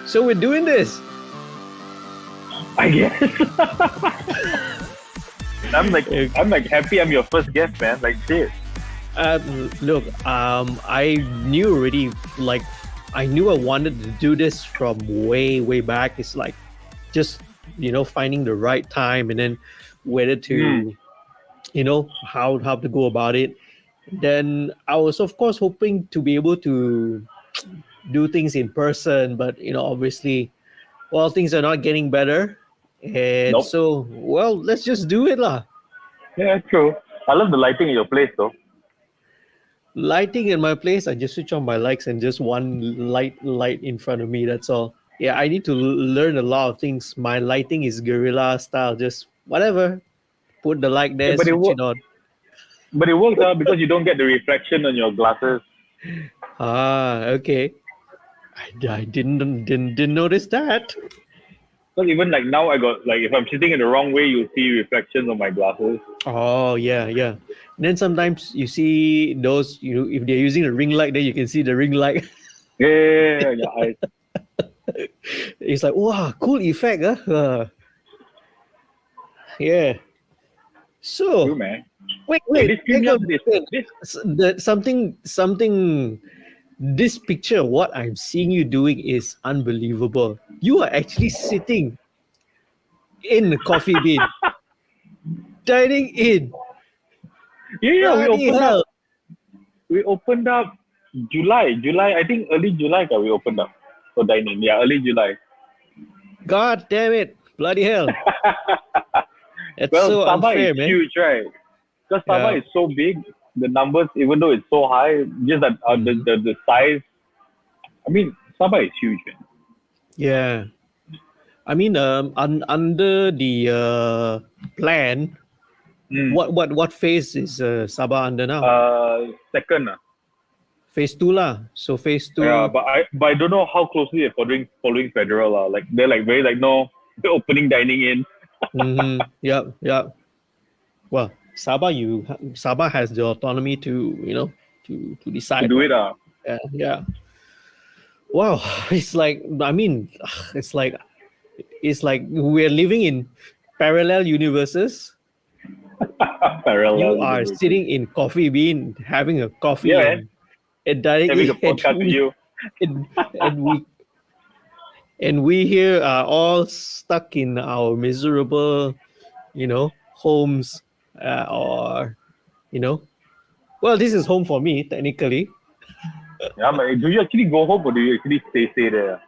So we're doing this. I guess. I'm like happy I'm your first guest, man. Like shit. Look, I knew already, like, I knew I wanted to do this from way back. It's like just, finding the right time and then whether to, how to go about it. Then I was, of course, hoping to be able to do things in person, but, obviously, well, things are not getting better. And Nope. so, well, let's just do it lah. Yeah, true. I love the lighting in your place though. Lighting in my place, I just switch on my lights and just one light in front of me. That's all. Yeah, I need to learn a lot of things. My lighting is guerrilla style, just whatever. Put the light there, Yeah, switch it on. but it works out because you don't get the reflection on your glasses. Okay. I didn't notice that. Because even like now, I got like if I'm sitting in the wrong way, you'll see reflections on my glasses. Oh yeah. And then sometimes you see those, if they're using a ring light, then you can see the ring light. Yeah. It's like, wow, cool effect, huh? Yeah. So, True, man. wait, This hang on. this. Something. This picture, what I'm seeing you doing is unbelievable. You are actually sitting in the coffee bean, dining in. Yeah, Bloody we opened up July. I think early July that we opened up for dining. Yeah, early July. God damn it. Bloody hell. It's Well, so Sabah unfair, is man. huge, right? Because Sabah is so big, the numbers, even though it's so high, just that the size. I mean, Sabah is huge, man. Yeah. I mean, under the plan, what phase is Sabah under now? Second. Phase 2 lah. So phase 2. Yeah, but I don't know how closely they're following federal. Like they're like very like no, they're opening dining in. Yeah. Well, Sabah has the autonomy to to decide. To do it. Yeah. Wow, it's like, I mean, it's like we're living in parallel universes. Parallel. You are sitting in coffee bean, having a coffee, Yeah, and directly, having a podcast with you. and we here are all stuck in our miserable, homes, or well, this is home for me technically. Yeah, but do you actually go home or do you actually stay there?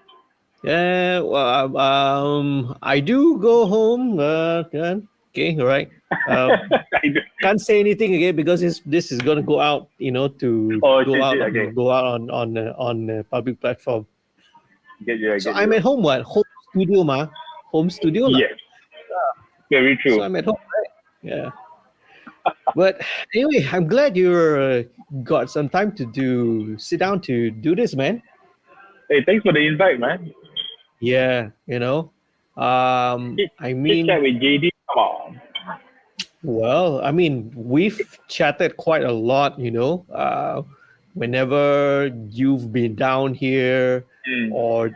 Yeah, well, I do go home. Okay, all right. Can't say anything again because this is gonna go out, to go out on a public platform. So I'm at home. What home studio, ma? Home studio, lah. Yes, very true. So I'm at home, right? Yeah. But anyway, I'm glad you got some time to sit down to do this, man. Hey, thanks for the invite, man. Yeah, I mean, chat with JD. Come on. well, I mean, we've chatted quite a lot, whenever you've been down here, or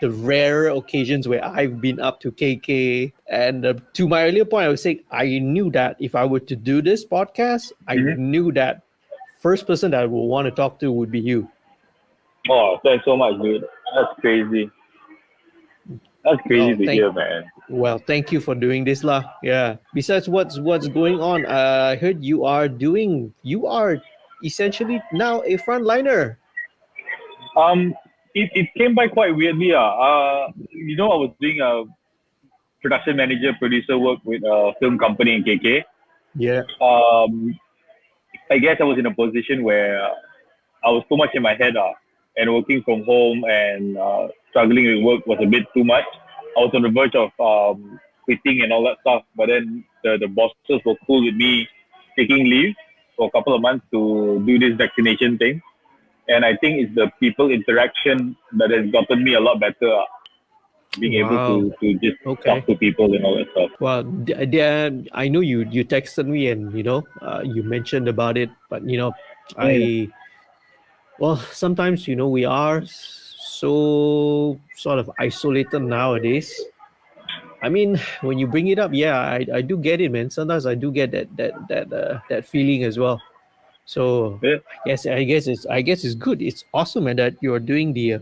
the rare occasions where I've been up to KK. And to my earlier point, I would say I knew that if I were to do this podcast, I knew that first person that I would want to talk to would be you. Oh, thanks so much, dude. That's crazy. That's crazy to hear, man. Well, thank you for doing this, lah. Yeah. Besides what's going on, I heard you are essentially now a frontliner. It came by quite weirdly. I was doing a production manager, producer work with a film company in KK. Yeah. I guess I was in a position where I was too much in my head, and working from home and struggling with work was a bit too much. I was on the verge of quitting and all that stuff, but then the bosses were cool with me taking leave for a couple of months to do this vaccination thing. And I think it's the people interaction that has gotten me a lot better. Being able to just talk to people and all that stuff. Well, I know you texted me and you mentioned about it, but well, sometimes we are so sort of isolated nowadays. I mean, when you bring it up, yeah, I do get it, man. Sometimes I do get that feeling as well. So Yeah. I guess it's good. It's awesome, man, that you're doing the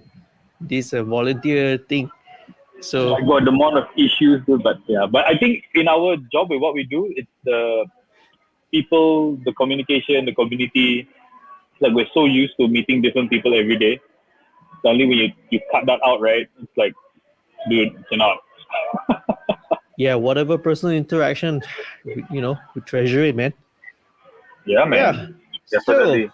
this volunteer thing. So I got the amount of issues, too, but yeah. But I think in our job with what we do, it's the people, the communication, the community. Like we're so used to meeting different people every day. Suddenly when you cut that out, right? It's like, dude, cannot. yeah, whatever personal interaction, we treasure it, man. Yeah, Yeah. man. So Definitely.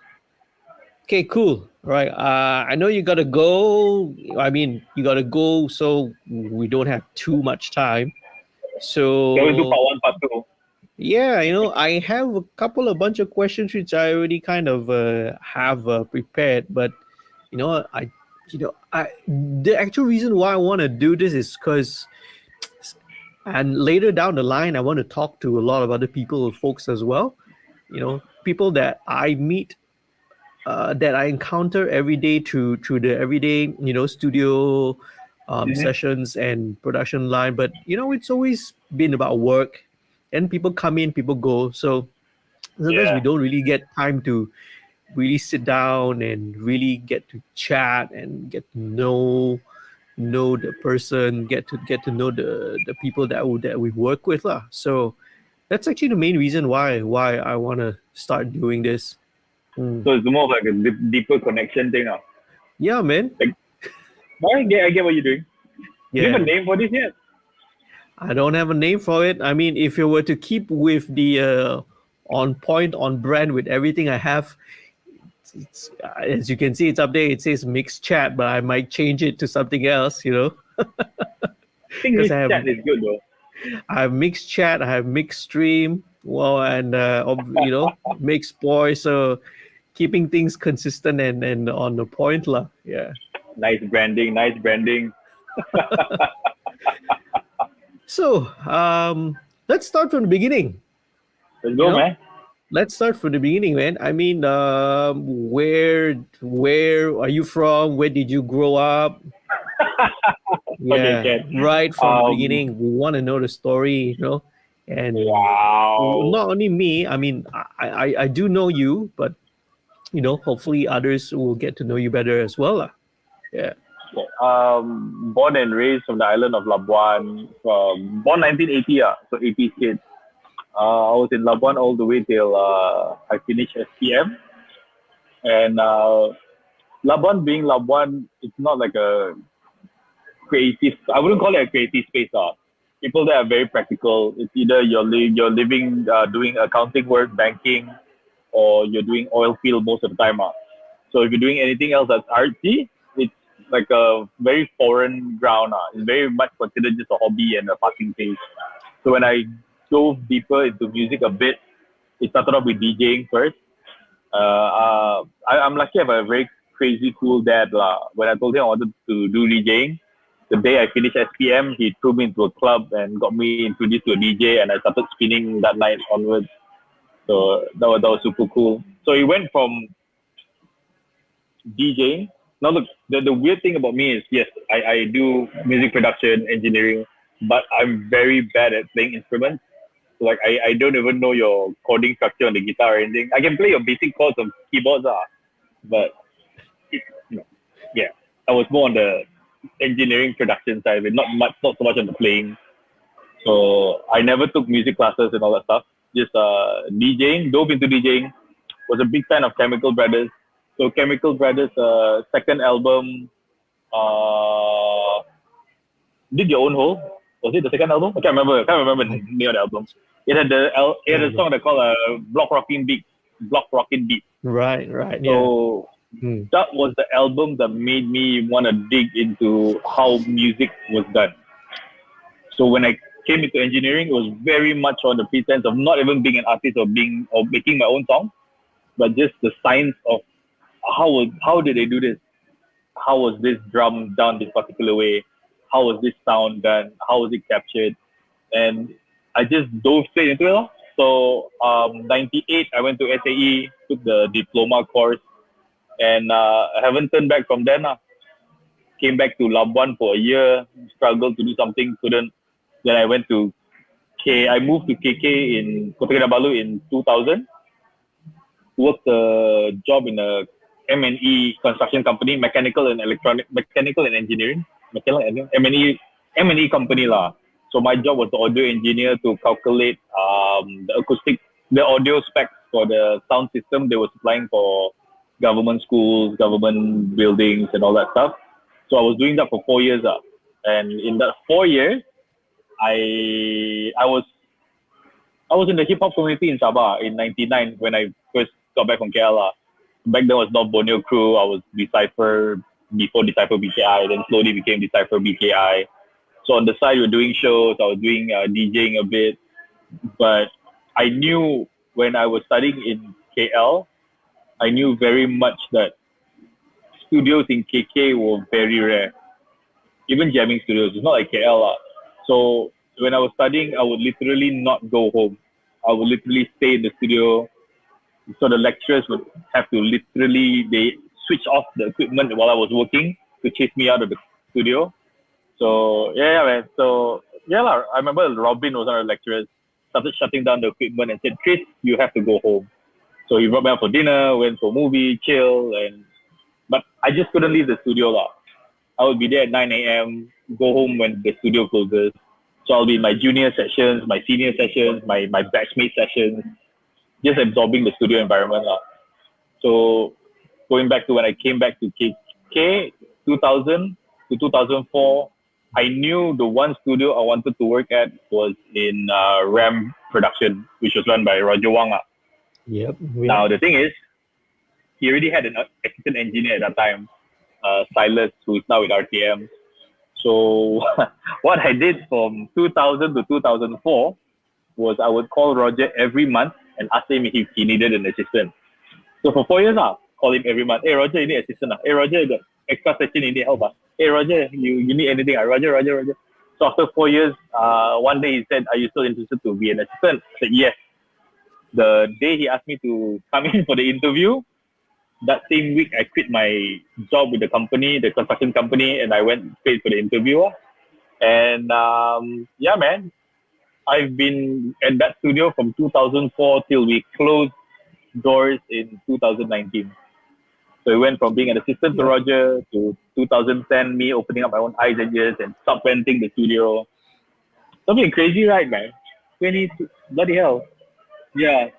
okay, cool. All right. I know you gotta go. I mean, you gotta go, so we don't have too much time. Can we do So part one, part two? yeah, I have a couple of bunch of questions which I already kind of have prepared, but you know, I, I the actual reason why I want to do this is because, and later down the line, I want to talk to a lot of other people, folks as well. People that I meet, that I encounter every day through the everyday, studio Mm-hmm. sessions and production line. But it's always been about work, and people come in, people go. So sometimes we Yeah. don't really get time to really sit down and really get to chat and get to know the person, get to know the people that we work with lah. So that's actually the main reason why I want to start doing this. Mm. So it's more of like a deeper connection thing. Yeah, man. Like, I get what you're doing. Do you have a Yeah, name for this yet? I don't have a name for it. I mean, if you were to keep with the on point, on brand with everything I have, as you can see, it's up there. It says MixChat, but I might change it to something else. I think Because this I have chat is good though. I have MixChat, I have MixStream, well, and MixBoy. So keeping things consistent and on the point, lah. Yeah. Nice branding, nice branding. So let's start from the beginning. Let's You go, know, man. let's start from the beginning, man. I mean, where are you from? Where did you grow up? Okay, Yeah, Ken. right from the Um, beginning. We want to know the story, and wow. not only me. I mean, I do know you, but hopefully others will get to know you better as well. Yeah. Born and raised from the island of Labuan. Born 1980, so 80s kid. I was in Labuan all the way till I finished SPM. And Labuan being Labuan, it's not like a creative. I wouldn't call it a creative space. People that are very practical. It's either you're living doing accounting work, banking, or you're doing oil field most of the time. So if you're doing anything else that's artsy, it's like a very foreign ground. It's very much considered just a hobby and a passing phase. So when I dove deeper into music a bit, it started off with DJing first. I'm lucky I have a very crazy cool dad. When I told him I wanted to do DJing, the day I finished SPM, he threw me into a club and got me introduced to a DJ, and I started spinning that night onwards. So that was super cool. So it went from DJing. Now look, the weird thing about me is yes, I do music production, engineering, but I'm very bad at playing instruments. So like I don't even know your chording structure on the guitar or anything. I can play your basic chords on keyboards, but it, you know, yeah, I was more on the engineering production side of it, not so much on the playing. So I never took music classes and all that stuff. Just DJing, dove into DJing. Was a big fan of Chemical Brothers. So Chemical Brothers' second album, uh, Dig Your Own Hole. Was it the second album? I can't remember. I can't remember the I name of the album. It had a remember. song that called Block Rocking Beat. Right, right, yeah. So Mm. that was the album that made me want to dig into how music was done. So when I came into engineering, it was very much on the pretense of not even being an artist or making my own song, but just the science of how did they do this? How was this drum done this particular way? How was this sound done? How was it captured? And I just dove straight into it. So 98, I went to SAE, took the diploma course, and I haven't turned back from then. came back to Labuan for a year, struggled to do something, couldn't. Then I went to I moved to KK in Kota Kinabalu in 2000. Worked a job in a M&E construction company, mechanical and engineering, M&E company lah. So my job was the audio engineer to calculate the audio specs for the sound system they were supplying for government schools, government buildings, and all that stuff. So I was doing that for 4 years, and in that 4 years, I was in the hip hop community in Sabah in '99 when I first got back from KL. Back then was not Borneo Crew. I was Decipher before Decipher BKI, then slowly became Decipher BKI. So on the side, we were doing shows. I was doing DJing a bit, but I knew when I was studying in KL, I knew very much that studios in KK were very rare. Even jamming studios, it's not like KL. So when I was studying, I would literally not go home. I would literally stay in the studio. So the lecturers would have to they switch off the equipment while I was working to chase me out of the studio. So yeah, man. So yeah, I remember Robin was one of the lecturers, started shutting down the equipment and said, "Chris, you have to go home." So he brought me out for dinner, went for a movie, chill, but I just couldn't leave the studio. I would be there at 9 a.m., go home when the studio closes. So I'll be in my junior sessions, my senior sessions, my batchmate sessions, just absorbing the studio environment. So going back to when I came back to KK, 2000 to 2004, I knew the one studio I wanted to work at was in RAM Production, which was run by Roger Wang. Yep. Now, the thing is, he already had an assistant engineer at that time, Silas, who is now with RTM. So what I did from 2000 to 2004 was I would call Roger every month and ask him if he needed an assistant. So for 4 years, call him every month. Hey, Roger, you need assistant. Hey, Roger, you got extra session, you need help. Hey, Roger, you need anything. Roger. So after 4 years, one day he said, "Are you still interested to be an assistant?" I said, "Yes." The day he asked me to come in for the interview, that same week I quit my job with the company, the construction company, and I went straight for the interview. And yeah, man, I've been at that studio from 2004 till we closed doors in 2019. So we went from being an assistant to Roger to 2010, me opening up my own eyes and ears and sub-renting the studio. Something crazy, right, man? Bloody hell. Yeah.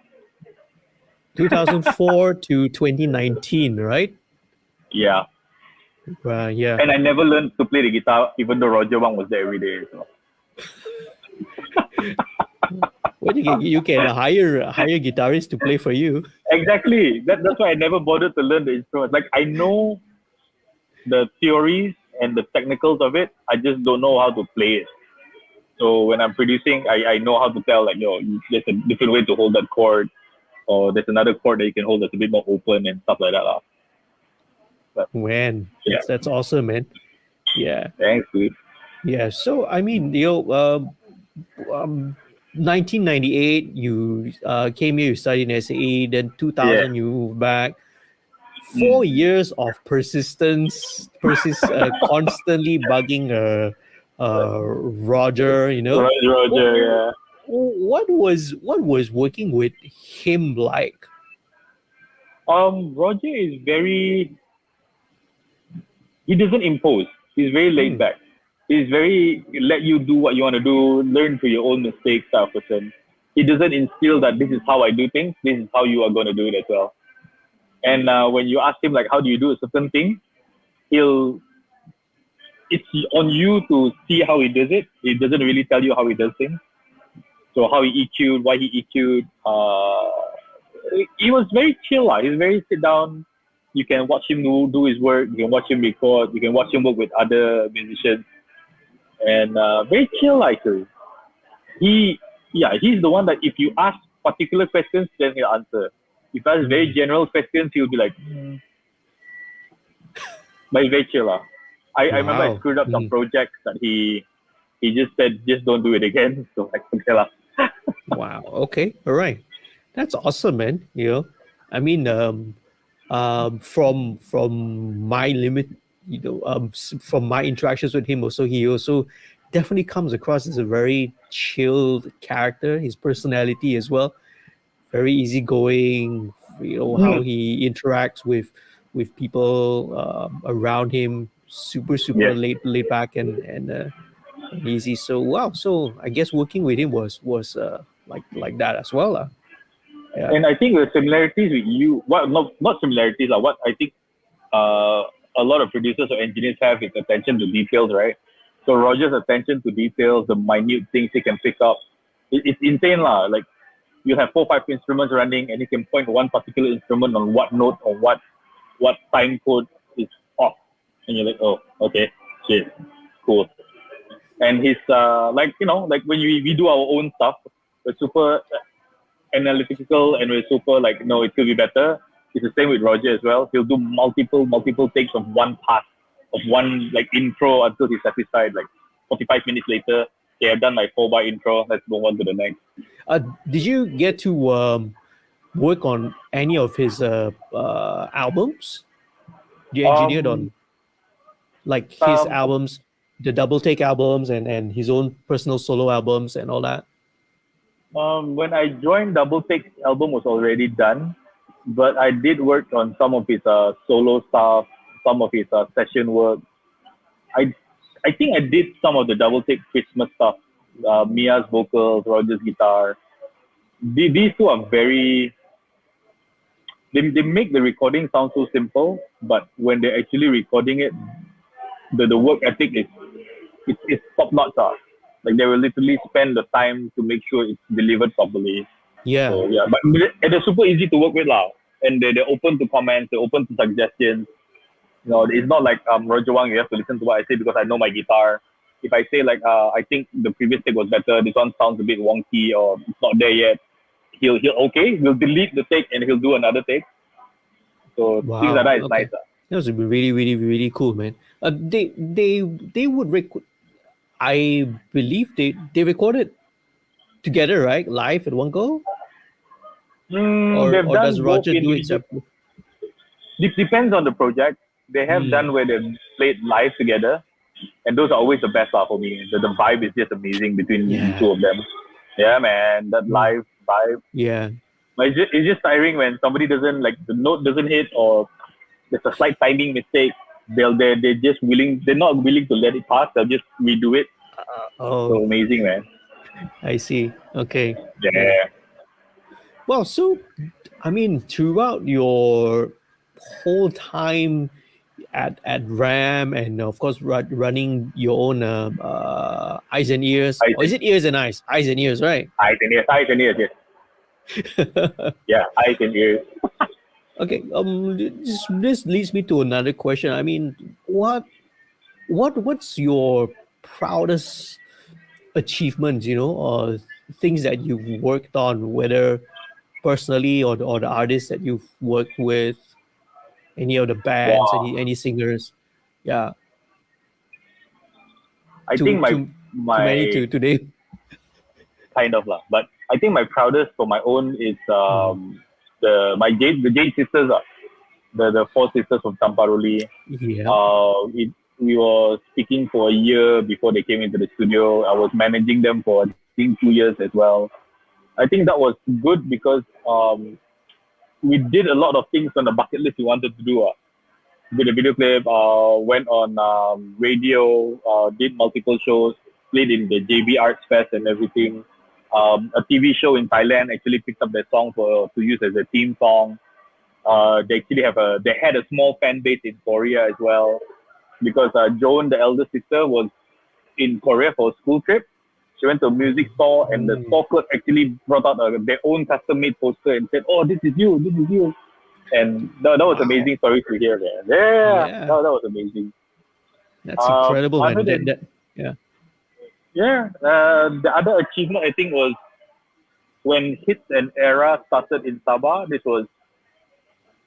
2004 to 2019, right? Yeah. Yeah. And I never learned to play the guitar, even though Roger Wang was there every day. So. Well, you can hire guitarists to play for you. Exactly. That's why I never bothered to learn the instruments. Like, I know the theories and the technicals of it. I just don't know how to play it. So when I'm producing, I know how to tell, like, there's a different way to hold that chord, or there's another chord that you can hold that's a bit more open and stuff like that. But, man, that's awesome, man. Yeah. Thanks, dude. Yeah. So I mean, 1998, you came here, you studied in SAE. Then 2000, you moved back. 4 years of persistence, constantly bugging Roger. Roger, yeah. What was working with him like? Roger is he doesn't impose. He's very laid back. He's very let you do what you want to do, learn through your own mistakes type of person. He doesn't instill that this is how I do things, this is how you are going to do it as well. And when you ask him, like, how do you do a certain thing, it's on you to see how he does it. He doesn't really tell you how he does things. So how he EQ'd, why he EQ'd. He was very chill. He's very sit down. You can watch him do his work. You can watch him record. You can watch him work with other musicians. And very chill, actually. He's the one that if you ask particular questions, then he'll answer. If you ask very general questions, he'll be like, But he's very chill. I remember I screwed up some projects that he just said, just don't do it again. So I okay lah. Wow. Okay. All right. That's awesome, man. I mean, from my from my interactions with him also, he also definitely comes across as a very chilled character. His personality as well, very easygoing. How Mm, he interacts with people around him, super yes. laid back and easy. So wow. So I guess working with him was like that as well. Yeah. And I think the similarities with you, what not similarities, what I think uh, a lot of producers or engineers have is attention to details, right? So Roger's attention to details, the minute things he can pick up, it's insane lah. Like you have 4 5 instruments running, and he can point one particular instrument on what note or what time code is off, and you're like, oh, okay, shit, cool. And he's like like when we do our own stuff, we're super analytical and we're super like no, it could be better. It's the same with Roger as well. He'll do multiple takes of one part of one like intro until he's satisfied. Like 45 minutes later, okay, I've done my 4 bar intro. Let's move on to the next. Uh, did you get to work on any of his albums? You engineered Um, on like his um, albums, the double take albums, and his own personal solo albums and all that. when I joined, Double Take album was already done, but I did work on some of his solo stuff, some of his session work. I I think I did some of the Double Take Christmas stuff, Mia's vocals, Roger's guitar. These two are very they make the recording sound so simple, but when they're actually recording it, the work ethic is it's top notch. Like they will literally spend the time to make sure it's delivered properly. Yeah. So yeah, but they're super easy to work with lah, and they're open to comments, they're open to suggestions. It's not like Roger Wang. You have to listen to what I say because I know my guitar. If I say like I think the previous take was better, this one sounds a bit wonky or it's not there yet, he'll delete the take and he'll do another take. So things like Wow. that is nice. Okay. That was really cool, man. They would I believe they recorded together, right? Live at one go, They've or does done both Roger do it individual. separately? Depends on the project. They have Hmm. done where they played live together, and those are always the best part for me. The vibe is just amazing between the Yeah. two of them. Yeah, man, that Hmm. live vibe. Yeah. But it's just tiring when somebody doesn't like the note doesn't hit or there's a slight timing mistake. They're just willing. They're not willing to let it pass. They'll just redo it. So Oh, amazing, man. I see. Okay. Yeah. Yeah. Well, so I mean, throughout your whole time at RAM, and of course running your own eyes and ears, Eyes or is and it ears and eyes? Eyes and ears, right? eyes and ears. Yes. Yeah, eyes and ears. Okay. This leads me to another question. I mean, what's your proudest achievements? Or things that you've worked on, whether personally or the artists that you've worked with, any of the bands, Wow. any singers. Yeah. I Too think my too too many my today. kind of lah. But I think my proudest for my own is Mm. the Jade sisters, the 4 sisters from Tamparoli. Yeah. We were speaking for a year before they came into the studio. I was managing them for I think 2 years as well. I think that was good because we did a lot of things on the bucket list we wanted to do. Did a video clip, went on radio, did multiple shows, played in the JB Arts Fest and everything. A TV show in Thailand actually picked up their song to use as a theme song. They had a small fan base in Korea as well because Joan, the elder sister, was in Korea for a school trip. She went to a music store and the Mm. store clerk actually brought out their own custom made poster and said, "Oh, this is you, this is you." And that was Wow. amazing story to hear, man. Yeah, Yeah. that was amazing. That's incredible, Other man. than Yeah. yeah, the other achievement I think was when Hits and Era started in Sabah. This was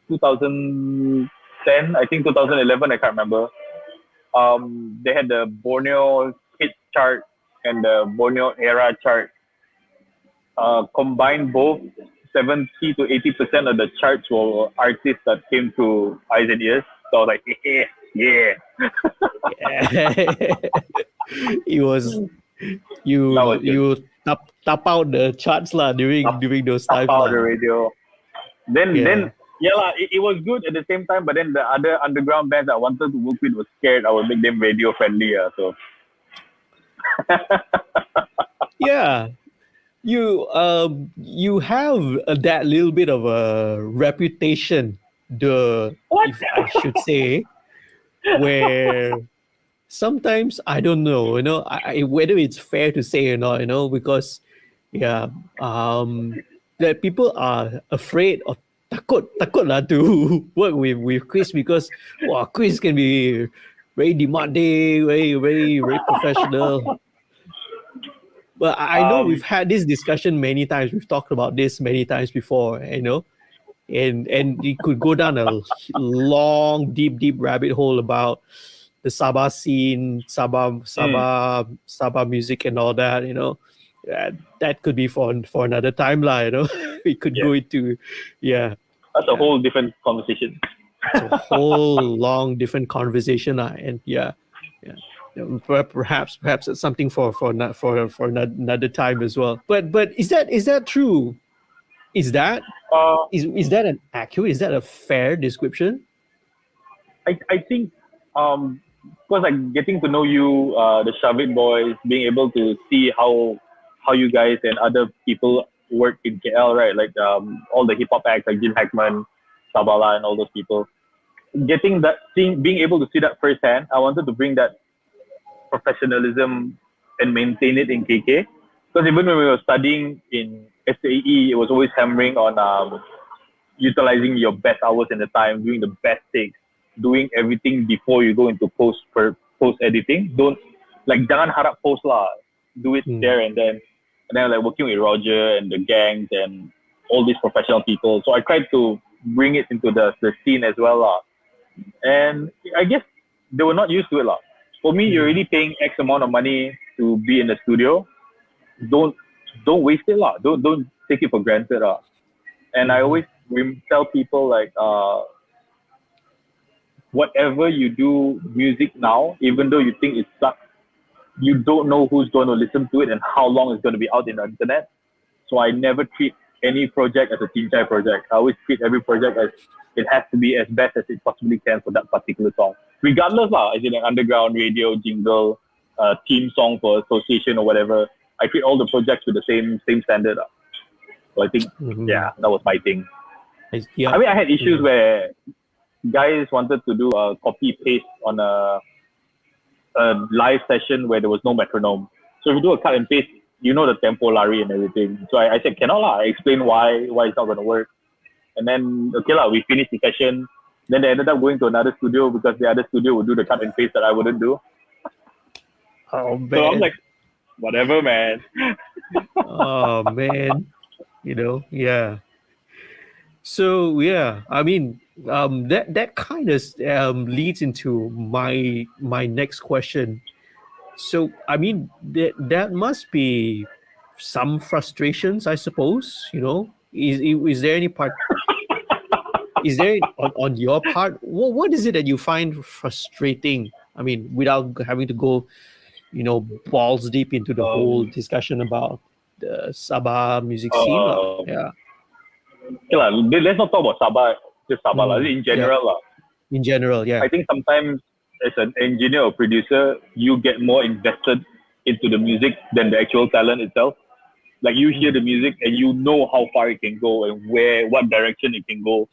2010, I think 2011, I can't remember. They had the Borneo Hits chart and the Borneo Era chart. Combined both 70 to 80% of the charts were artists that came to Eyes and Ears. So I was like, yeah, yeah. It was That was good. you tap out the charts lah Tap, during those tap times out the lah. radio. Then Yeah. yeah lah, it was good at the same time. But then the other underground bands I wanted to work with was scared I would make them radio friendly. So Yeah. You have that little bit of a reputation, the what? if I should say, where sometimes I don't know, whether it's fair to say or not, because yeah, that people are afraid or takut lah to work with Chris because wow, Chris can be very demanding, very very very professional. But I know Um, we've had this discussion many times. We've talked about this many times before, and it could go down a long, deep rabbit hole about the Sabah scene, mm, Sabah music, and all that. That could be for another time, lah. We could yeah, go into, yeah, that's a yeah. whole different conversation. It's a whole long different conversation, lah. And yeah, yeah. Perhaps it's something for another time as well. But is that true? Is that Uh, is that an accurate? Is that a fair description? I think because like getting to know you, the Shavit boys, being able to see how you guys and other people work in KL, right? Like all the hip hop acts like Jim Hackman, Sabala, and all those people. Getting that, being able to see that firsthand, I wanted to bring that professionalism and maintain it in KK. Because even when we were studying in SAE, it was always hammering on utilizing your best hours in the time, doing the best takes, doing everything before you go into post editing. Don't like jangan harap post lah. Do it Mm, there and then like working with Roger and the gangs and all these professional people. So I tried to bring it into the scene as well lah. And I guess they were not used to it lah. For me, you're mm, already paying X amount of money to be in the studio. Don't don't waste it lah. Don't take it for granted lah. And I mhm, always tell people like whatever you do music now, even though you think it sucks, you don't know who's going to listen to it and how long it's going to be out in the internet. So I never treat any project as a Chinchay project. I always treat every project as it has to be as best as it possibly can for that particular song, regardless lah. Is it an underground radio jingle, theme song for association or whatever? I treat all the projects with the same standard. So I think mhm. yeah, that was my thing. Yeah, I mean, I had issues yeah. where guys wanted to do a copy paste on a live session where there was no metronome. So if you do a cut and paste, you know the tempo lari and everything. So I said cannot lah. I explained why it's not going to work. And then okay lah, we finished the session. Then they ended up going to another studio because the other studio would do the cut and paste that I wouldn't do. Oh So I'm man, like, whatever, man. oh man, yeah. So yeah, I mean, that kind of leads into my next question. So I mean, that must be some frustrations, I suppose. Is there any part? Is there on your part? What is it that you find frustrating? I mean, without having to go, balls deep into the whole Um, discussion about the Sabah music scene, lah. uh, Yeah. okay lah. Let's not talk about Sabah, just Sabah lah. Mm, In yeah. general lah. In general, yeah. I think sometimes as an engineer or producer, you get more invested into the music than the actual talent itself. Like you hear Mm, the music and you know how far it can go and what direction it can go,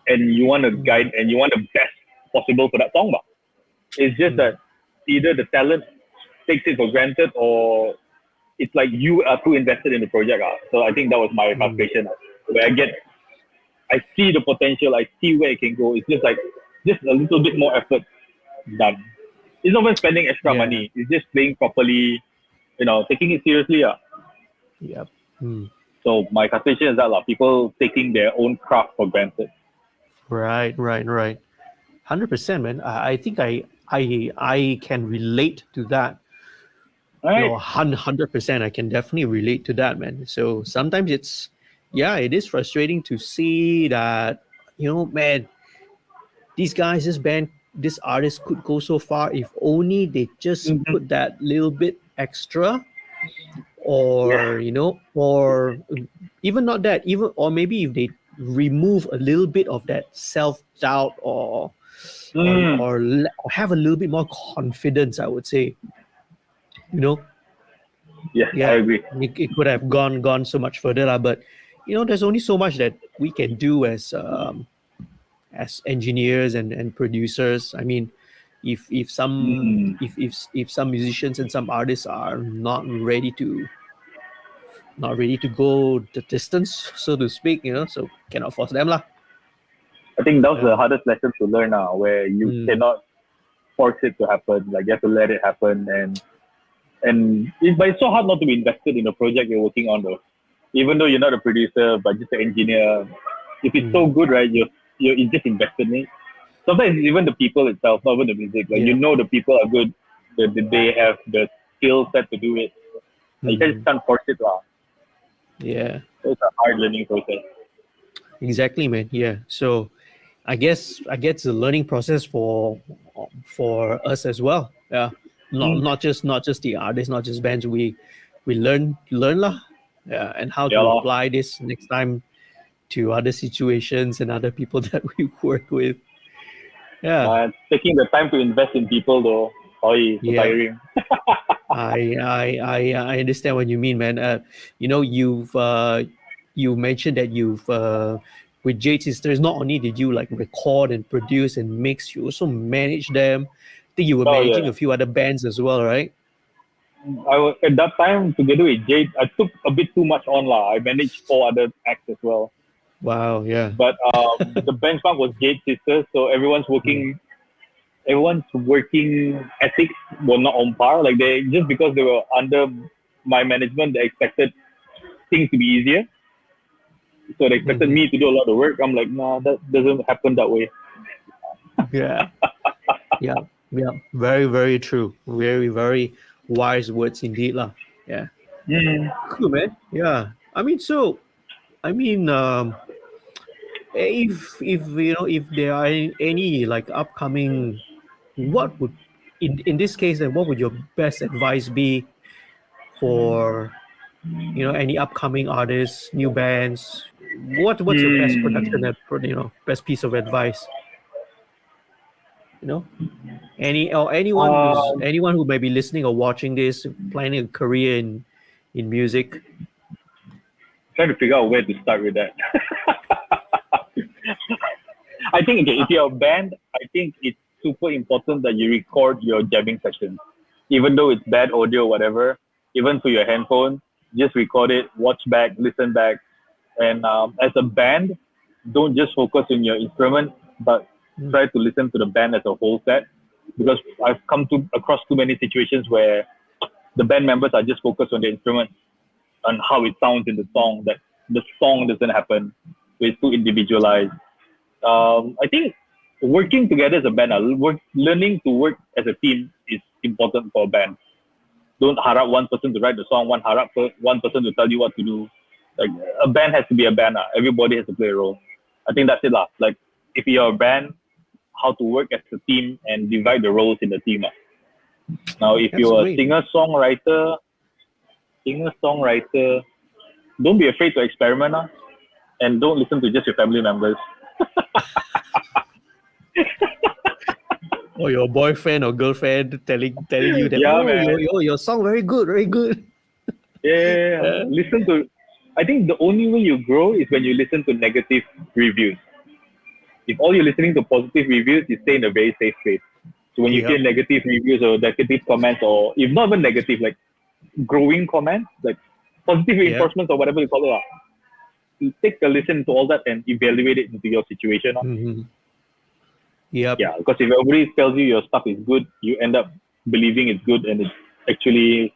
and you want to mm, guide and you want the best possible for that song. But it's just mm, that either the talent takes it for granted or it's like you are too invested in the project. So I think that was my mm, frustration. Where I see the potential, I see where it can go. It's just a little bit more effort done. It's not even spending extra yeah. money. It's just playing properly, taking it seriously. Yep. Mm. So my frustration is that people taking their own craft for granted. Right. 100%, man. I think I can relate to that. Right? 100%. I can definitely relate to that, man. So sometimes yeah, it is frustrating to see that, man, these guys, this band this artist could go so far if only they just Mm-hmm. put that little bit extra, Yeah. or or even not that, even, or maybe if they remove a little bit of that self-doubt, Mm. or have a little bit more confidence, I would say. you know Yes, I yeah, agree. it could have gone so much further lah. But there's only so much that we can do as engineers and producers. I mean, if some Mm. if some musicians and some artists are not ready to go the distance, so to speak, so cannot force them lah. I think that was the Yeah. hardest lesson to learn now, where you Mm. cannot force it to happen. Like you have to let it happen, but it's so hard not to be invested in the project you're working on, though. Even though you're not a producer, but just an engineer, if it's so Mm. good, right, you're just invested in it. Sometimes it's even the people itself, not even the music. Like Yeah. the people are good, they have the skill set to do it. Like, you just Mm. can't force it, lah. Yeah. So it's a hard learning process. Exactly, man. Yeah. So I guess the learning process for us as well. Yeah. Not Mm. not just not just the artists, not just bands. We learn lah. Yeah, and how Yeah, to lor. apply this next time to other situations and other people that we work with. Yeah. Taking the time to invest in people, though, so Yeah. tiring. I understand what you mean, man. You mentioned that you've with Jade Sisters. Not only did you like record and produce and mix, you also manage them. I think you were Oh, managing yeah. a few other bands as well, right? I was at that time together with Jade. I took a bit too much on, lah. I managed 4 other acts as well. Wow. Yeah. But the benchmark was Jade Sisters, so Mm. everyone's working ethics were not on par. Like they just because they were under my management, they expected things to be easier. So they expected Mhm. me to do a lot of work. I'm like, nah, that doesn't happen that way. Yeah. Yeah. Yeah. Very, very true. Very, very wise words indeed, lah. Yeah. Mm. Cool, man. Yeah. I mean, if if there are any like upcoming, what would, in this case, then what would your best advice be for any upcoming artists, new bands? What's your best production, Mm. best piece of advice? you know any, or Um, anyone who may be listening or watching this, planning a career in music. trying to figure out where to start with that. I think okay, if you're a band, I think it's super important that you record your jamming sessions, even though it's bad audio, whatever. Even through your handphone, just record it, watch back, listen back, and as a band, don't just focus on your instrument, but Mm. try to listen to the band as a whole set. Because I've come to across too many situations where the band members are just focused on the instrument, on how it sounds in the song. That the song doesn't happen. It's too individualized. I think working together as a band, learning to work as a team is important for a band. Don't harap one person to write the song, one person to tell you what to do. Like a band has to be a band. Everybody has to play a role. I think that's it. Like if you're a band, how to work as a team and divide the roles in the team. Now, if That's you're a great. singer songwriter, don't be afraid to experiment, and don't listen to just your family members. Or your boyfriend or girlfriend telling you that, Yeah, oh, man. your song very good, very good. Yeah. Yeah. Listen to. I think the only way you grow is when you listen to negative reviews. If all you're listening to positive reviews, you stay in a very safe place. So when you hear Yep. negative reviews or negative comments, or if not even negative, like growing comments, like positive Yep. reinforcements or whatever you call it, you take a listen to all that and evaluate it into your situation. Hmm. Yep. Yeah, because if everybody tells you your stuff is good, you end up believing it's good, and it's actually,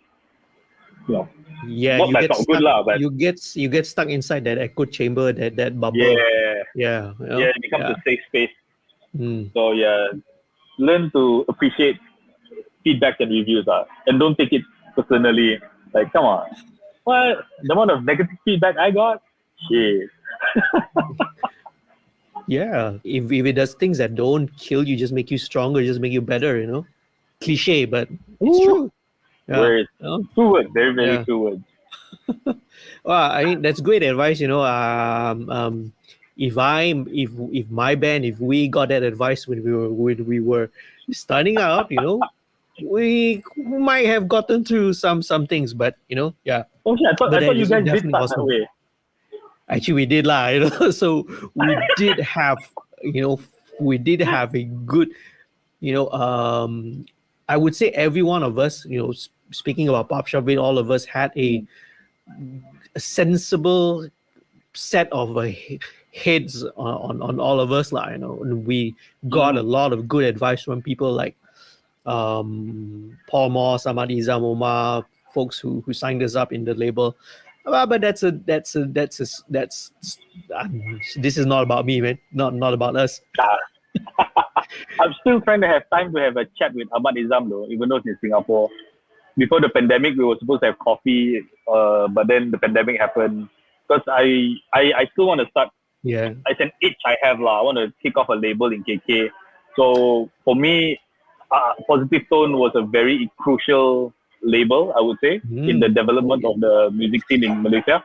you know, Yeah, not that's not good lah, but you get stuck inside that echo chamber, that bubble. yeah, Yeah. yeah, it becomes a Yeah. safe space. Mm. So yeah, learn to appreciate feedback and reviews, and don't take it personally. Like, come on, what the amount of negative feedback I got? Shit. Yeah, if it does things that don't kill you, just make you stronger, just make you better, you know. Cliche, but it's Ooh, true. Yeah. words. You know? Two words, very, very Yeah. two words. Well, I mean that's great advice. You know, if my band, if we got that advice when we were starting out, you know, we might have gotten through some things, but you know, yeah. Oh shit, I But thought that you is guys did definitely start that awesome. way. Actually, we did lah. You know, so we did have, you know, we did have a good, you know, I would say every one of us, you know, speaking about Pop Shop, all of us had a sensible set of heads on all of us lah. You know, and we got a Mm. lot of good advice from people like Paul Moss, Ahmad Izam Omar, folks who signed us up in the label. But that's this is not about me, man. Not about us. I'm still trying to have time to have a chat with Ahmad Izam though, even though he's in Singapore. Before the pandemic, we were supposed to have coffee, but then the pandemic happened. Because I still want to start. Yeah. It's an itch I have lah. I want to kick off a label in KK. So for me, Positive Tone was a very crucial label, I would say, in the development of the music scene in Malaysia.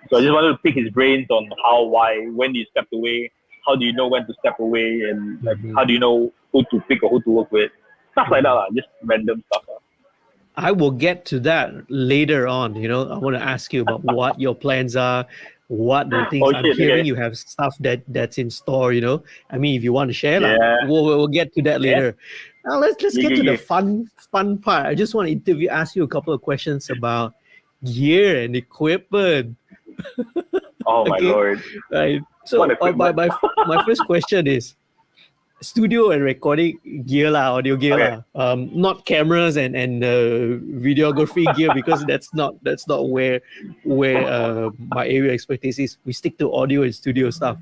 So I just wanted to pick his brains on how, why, when you stepped away, how do you know when to step away, and like how do you know who to pick or who to work with, stuff like that lah. Just random stuff. I will get to that later on. You know, I want to ask you about what your plans are, what the things Oh I'm shit! hearing Okay. you have stuff that's in store. You know, I mean, if you want to share, lah, Yeah. we'll get to that Yeah. later. Now let's Yeah, get to yeah, the yeah. fun part. I just want to ask you a couple of questions about gear and equipment. Oh my Okay, lord. right. What So equipment? my first question is studio and recording gear lah, audio gear Okay. lah. Not cameras and videography gear because that's not where my area expertise is. We stick to audio and studio stuff.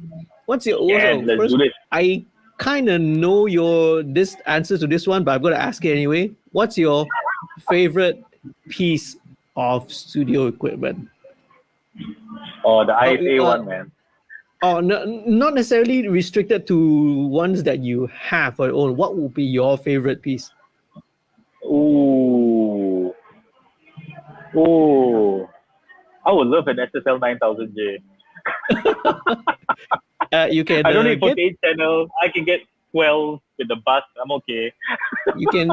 What's your Yeah, also let's do first? this. I kind of know your this answer to this one, but I'm gonna ask it anyway. What's your favorite piece of studio equipment? Oh, the Uh, IFA uh, one, man. Oh, no, not necessarily restricted to ones that you have or own. What would be your favorite piece? Ooh. Ooh. I would love an SSL 9000J. You can I don't need get 48 channels. I can get 12 with the bus. I'm okay. you can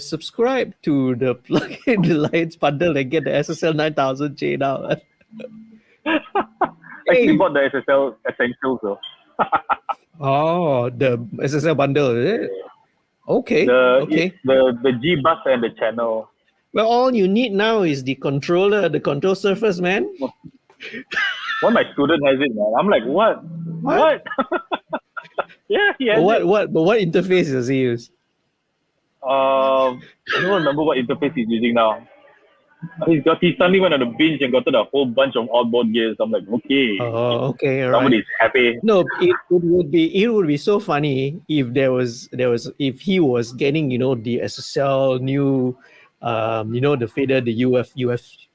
subscribe to the plugin Alliance bundle and get the SSL 9000J now. I actually Hey, bought the SSL Essentials though. oh, the SSL bundle, is it? Okay, okay. The G bus and the channel. Well, all you need now is the controller, the control surface, man. One of my student has it, man. I'm like, what? What? Yeah, he has it. But what interface does he use? I don't remember what interface he's using now. He suddenly went on the binge and gotten a whole bunch of outboard gears. I'm like, okay, Oh, okay, all right. somebody's happy. No, it would be so funny if if he was getting the SSL new the fader, the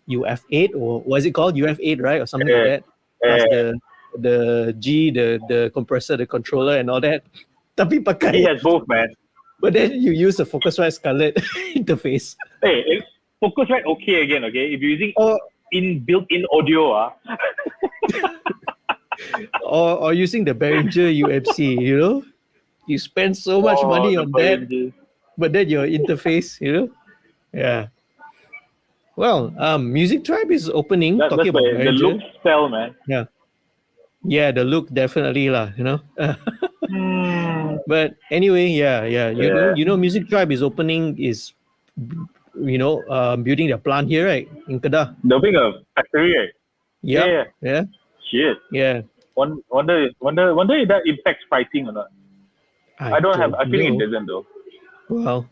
UF8, or what is it called, UF8, right, or something like Yeah, that, plus yeah. the G, the compressor, the controller and all that. Tapi He pakai, has both, man. but then you use the Focusrite Scarlett interface, Hey, Focusrite okay again, okay? If you're using or built-in audio, or using the Behringer UMC. You spend so much money the on that, Behringer. but then your interface, yeah. Well, Music Tribe is opening. Talking That's about where the look Behringer, sell, man. yeah, the look definitely lah. Hmm. But anyway, yeah. Yeah. Music Tribe is opening, is building their plant here, right, in Kedah. They're being a factory, right? Yep, Yeah. yeah, Shit. yeah. Wonder if that impacts pricing or not. I don't have. I think it know. doesn't though. Well,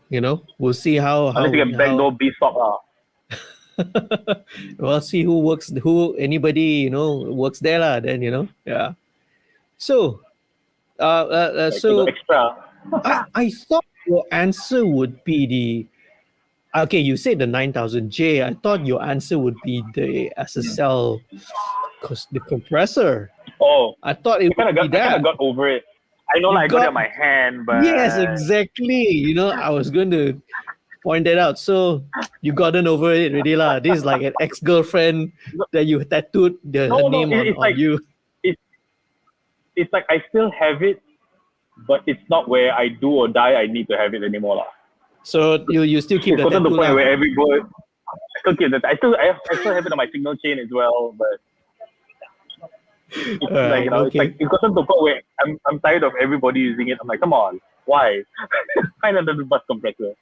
we'll see how Unless you can backdoor B stock. well, see who anybody works there lah. Then yeah. So, Like they got extra. I thought your answer would be okay. You said the 9000J. I thought your answer would be the SSL, the compressor. Oh, I thought it would be I kind of that. got over it. I know, You like, I got it got on my hand, but Yes, exactly. I was going to point that out. So you gotten over it already lah. This is like an ex-girlfriend that you tattooed her no, name on it's like you. it's it's like I still have it, but it's not where I do or die. I need to have it anymore lah. So you still keep It's the gotten to the tattoo point lah. where every boy, I still keep that. I still have it on my signal chain as well, but it's like, it's like Okay. it's gotten to the point where I'm tired of everybody using it. I'm like, come on, why? Find another bus compressor.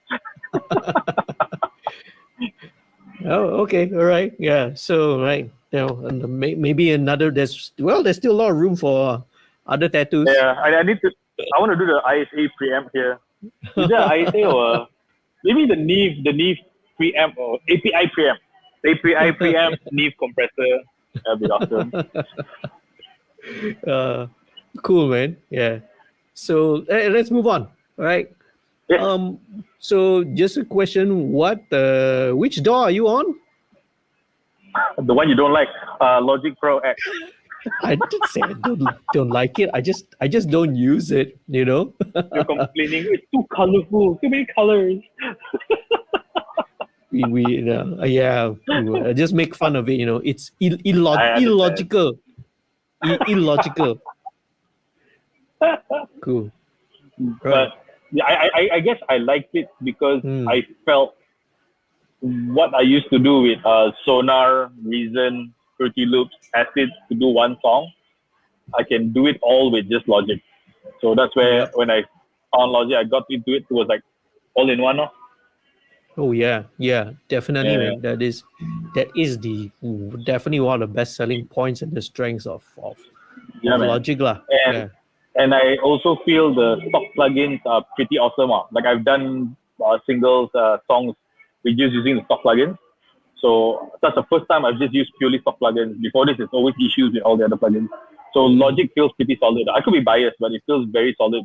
Oh, okay. All right. Yeah. So right. And maybe another. There's still a lot of room for other tattoos. Yeah, I need to. I want to do the ISA preamp here. Is there an ISA or maybe the Neve preamp or API preamp? API preamp, Neve compressor. That'd be awesome. uh, cool, man. Yeah. So let's move on. All right. Yeah, So just a question: which door are you on? the one you don't like, Logic Pro X. I didn't say I don't like it. I just don't use it. You're complaining it's too colorful, too many colors. I just make fun of it. It's I understand. illogical. Illogical. Cool. Right. But yeah, I guess I liked it because Hmm. I felt what I used to do with Sonar, Reason, Fruity Loops, Acid to do one song, I can do it all with just Logic. So that's where Yep. when I found Logic, I got into it. It was like all in one. No? Oh yeah, definitely, Yeah, man. That is definitely one of the best selling points and the strengths yeah, of man. Logic lah. And Yeah. and I also feel the stock plugins are pretty awesome. Like I've done singles, songs with just using the stock plugins. So that's the first time I've just used purely stock plugins. Before this, it's always issues with all the other plugins. So Logic feels pretty solid. I could be biased, but it feels very solid.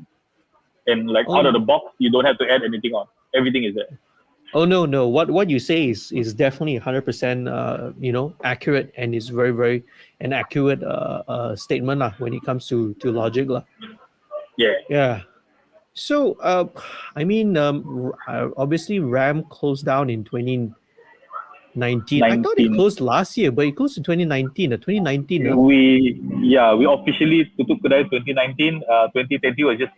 And like out of the box, you don't have to add anything on. Everything is there. Oh no. What you say is definitely 100% accurate, and is very very an accurate statement lah when it comes to Logic lah. Yeah. Yeah. So I mean obviously RAM closed down in 2019. I thought it 19. closed last year, but it closed in 2019. 2019. We officially tutup kedai 2019. 2020 was just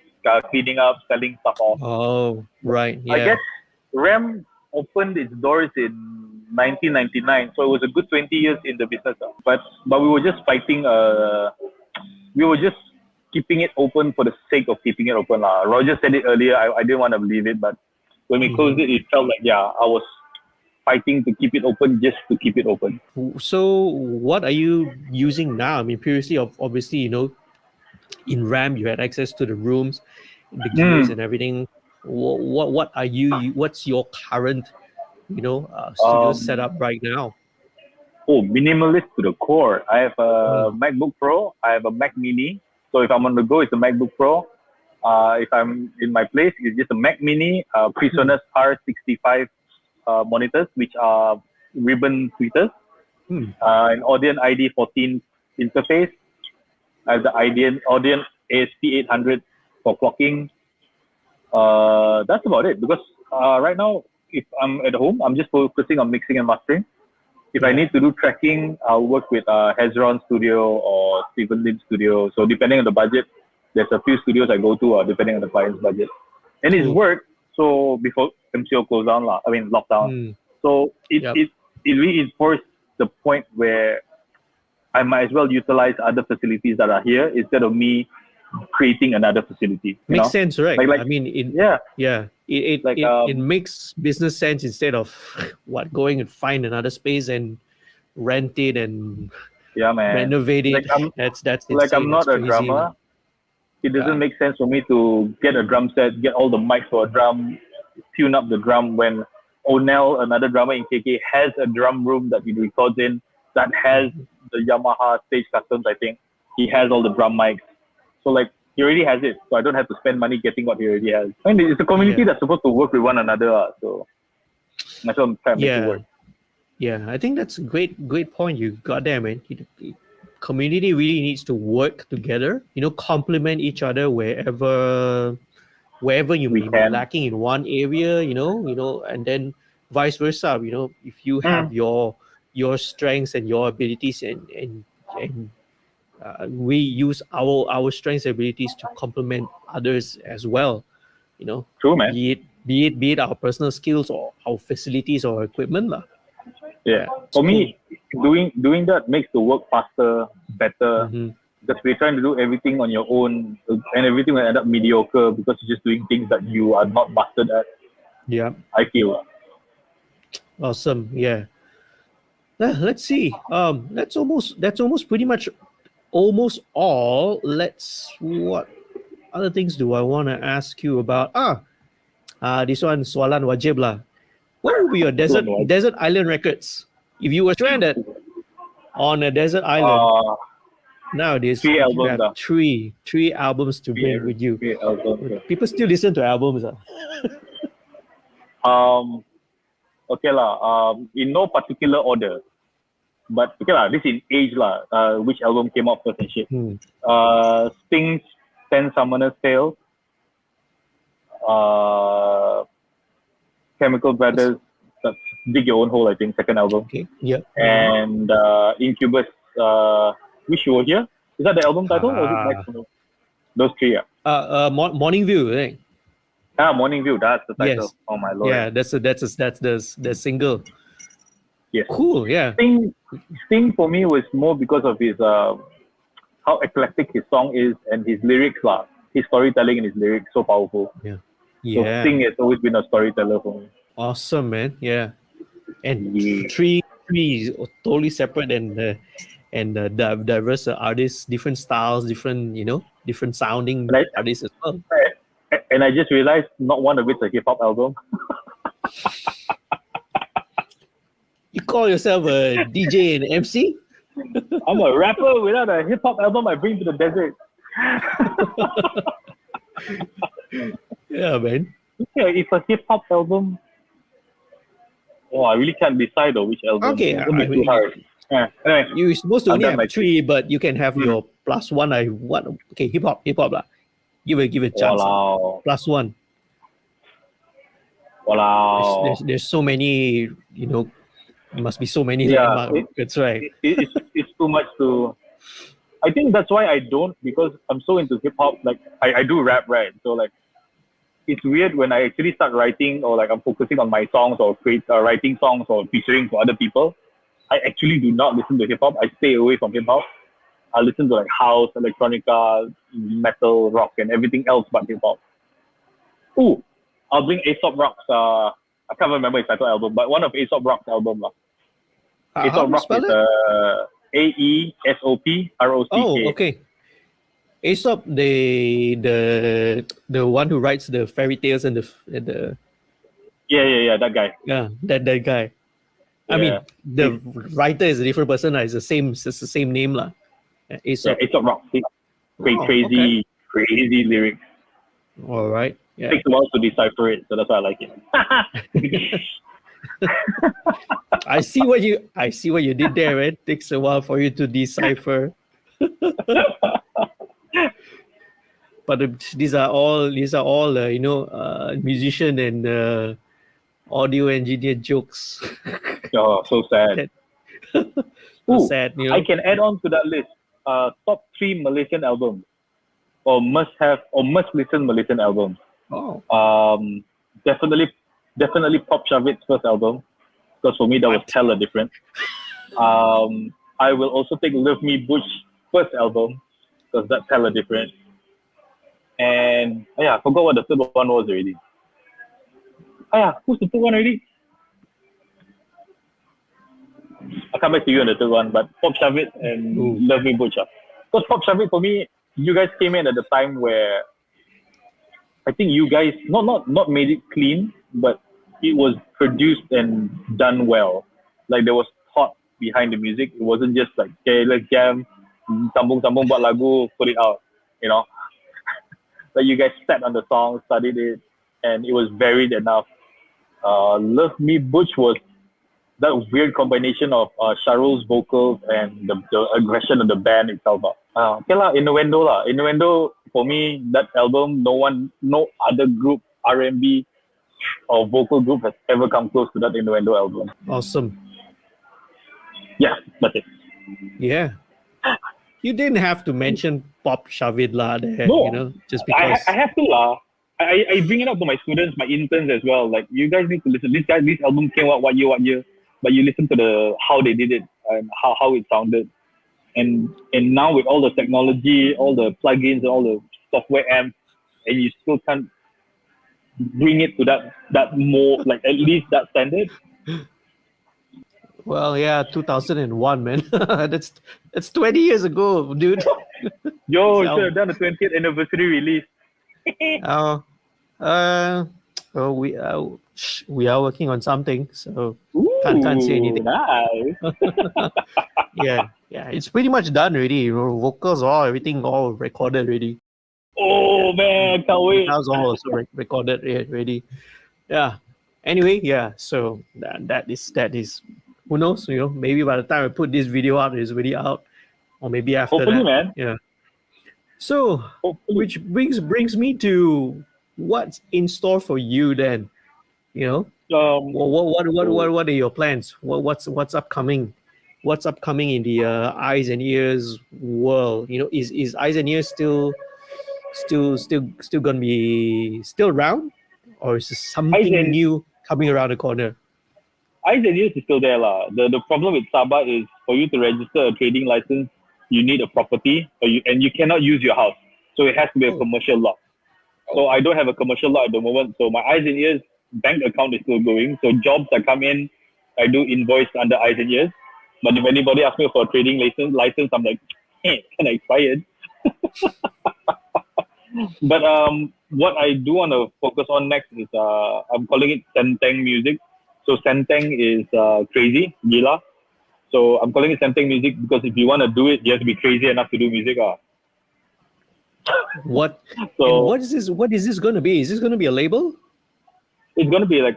cleaning up, selling stuff off. Oh right, I yeah. guess RAM opened its doors in 1999, so it was a good 20 years in the business. But we were just fighting. We were just keeping it open for the sake of keeping it open. Roger said it earlier. I didn't want to believe it, but when we closed it, it felt like I was fighting to keep it open just to keep it open. So what are you using now? I mean, previously, obviously, in RAM you had access to the rooms, the gears, and everything. What are you? What's your current, studio setup right now? Minimalist to the core. I have a MacBook Pro. I have a Mac Mini. So if I'm on the go, it's a MacBook Pro. If I'm in my place, it's just a Mac Mini, PreSonus R65 monitors, which are ribbon tweeters, an Audion ID14 interface. I have the Audion ASP800 for clocking. That's about it. Because right now, if I'm at home, I'm just focusing on mixing and mastering. If I need to do tracking, I'll work with Hezron Studio or Stephen Lim Studio. So depending on the budget, there's a few studios I go to depending on the client's budget. And it's work. So before MCO closed down, lockdown. So it reinforced the point where I might as well utilize other facilities that are here instead of me creating another facility. Makes sense, right? Like, I mean, it makes business sense instead of going and find another space and rent it and renovate it. That's insane. I'm not a drummer. It doesn't make sense for me to get a drum set, get all the mics for a drum, tune up the drum when O'Neill, another drummer in KK, has a drum room that he records in that has the Yamaha stage customs. I think he has all the drum mics. So he already has it. So I don't have to spend money getting what he already has. I mean, it's a community that's supposed to work with one another. So might as well try to make it work. Yeah, I think that's a great point you got there, man. community really needs to work together, complement each other wherever you We may be can. lacking in one area, and then vice versa, if you have your strengths and your abilities, and we use our strengths and abilities to complement others as well, True, man. be it our personal skills or our facilities or equipment lah. Yeah. Yeah, it's For cool. me, doing that makes the work faster, better. Mm-hmm. Because we're trying to do everything on your own, and everything will end up mediocre because you're just doing things that you are not mastered at. Yeah, I feel. awesome. Yeah. Let's see. That's almost pretty much almost all. What other things do I want to ask you about? This one soalan wajib lah. What would be your desert island records if you were stranded on a desert island Uh, nowadays? three You albums. have three albums to bring with you. Three albums. People still listen to albums. Okay lah. In no particular order, but okay lah. This in age lah. Which album came out first and shit. Sting's 10 Summoner's Tale. Chemical Brothers. That's Dig Your Own Hole, I think. Second album. Okay. Yeah. And Incubus. Wish You Were Here. Is that the album title? Or is it Night Summer? Those three. Yeah. Morning View, right? Morning View. That's the title. Yes. Oh my lord. Yeah, that's the single. Yes. Cool. Yeah. Sting for me was more because of his how eclectic his song is and his lyrics lah. His storytelling and his lyrics so powerful. Yeah. So Sting has always been a storyteller for me. Awesome, man. Yeah. And Yeah. three is totally separate and diverse artists, different styles, different sounding Right. artists as well. And I just realized not one of it's a hip hop album. You call yourself a DJ and MC? I'm a rapper without a hip hop album I bring to the desert. Yeah, man. Yeah, if a hip hop album. Oh, I really can't decide on which album. Okay, It's gonna be too hard. Anyway, You're supposed to I've only done have my three, but you can have your plus one. Okay, hip hop lah. Give a chance. Walao. Plus one. Wow. There's so many, must be so many Yeah, landmark. That's right. It's too much to. I think that's why I don't, because I'm so into hip hop. Like I do rap, right? So like, it's weird when I actually start writing or like I'm focusing on my songs or writing songs or featuring for other people. I actually do not listen to hip hop. I stay away from hip hop. I listen to like house, electronica, metal, rock, and everything else but hip hop. Ooh, I'll bring Aesop Rock's. I can't remember his title album, but one of Aesop Rock's album. How Aesop do you Rock spell is it? AESOP ROCK. Oh, okay. Aesop, the one who writes the fairy tales and the Yeah, that guy. that guy. I mean, Yeah. the writer is a different person. It's the same name lah. Yeah, Aesop. Aesop Rock. Okay. Crazy lyrics. All right. Yeah. Takes a while to decipher it, so that's why I like it. I see what you did there, man. Takes a while for you to decipher. But these are all musician and audio engineer jokes. Oh, so sad. So sad, I can add on to that list. Top 3 Malaysian albums, or must listen Malaysian albums. Oh. Definitely Pop Shavit's first album, because for me that was hella different. I will also take Love Me Butch first album, because that's hella different. And I forgot what the third one was already. Who's the third one already? I'll come back to you on the third one, but Pop Shavit and Love Me Butch. Because Pop Shavit, for me, you guys came in at the time where I think you guys not made it clean, but it was produced and done well. Like there was thought behind the music. It wasn't just like, okay, let's jam, sambung buat lagu, put it out, Like you guys sat on the song, studied it, and it was varied enough. Love Me Butch was that weird combination of Sharul's vocals and the aggression of the band itself. Okay lah, Innuendo lah. Innuendo, for me, that album, no other group, R&B or vocal group has ever come close to that Innuendo album. Awesome. Yeah, that's it. Yeah. You didn't have to mention Pop Shavid lah there, No, you know, just because. I have to lah. I bring it up to my students, my interns as well. Like, you guys need to listen. This album came out what year? But you listen to how they did it and how it sounded. And now with all the technology, all the plugins, all the software amps, and you still can't bring it to that more, like at least that standard. Well, yeah, 2001, man. that's 20 years ago, dude. Yo, should have done the 20th anniversary release. We are working on something, so Ooh, can't say anything. Nice. yeah, it's pretty much done already. You know, vocals, everything all recorded already. Oh man, can't wait. That was all also recorded already. Yeah. Anyway, yeah. So that is. Who knows? You know, maybe by the time I put this video out, it's already out, or maybe after Hopefully, that. man. Yeah. So, Hopefully. which brings me to what's in store for you then? You know, what are your plans? What's upcoming? What's upcoming in the eyes and ears world? You know, is eyes and ears still gonna be still around, or is there something new coming around the corner? Eyes and ears is still there lah. The problem with Sabah is for you to register a trading license, you need a property, and you cannot use your house, so it has to be a commercial lot. So I don't have a commercial lot at the moment. So my eyes and ears bank account is still going. So jobs that come in, I do invoice under eyes and ears. But if anybody asks me for a trading license, I'm like, hey, kind of expired. But what I do want to focus on next is I'm calling it Senteng music. So Senteng is crazy, gila. So I'm calling it Senteng music because if you want to do it, you have to be crazy enough to do music. What? So what is this? What is this going to be? Is this going to be a label? It's going to be like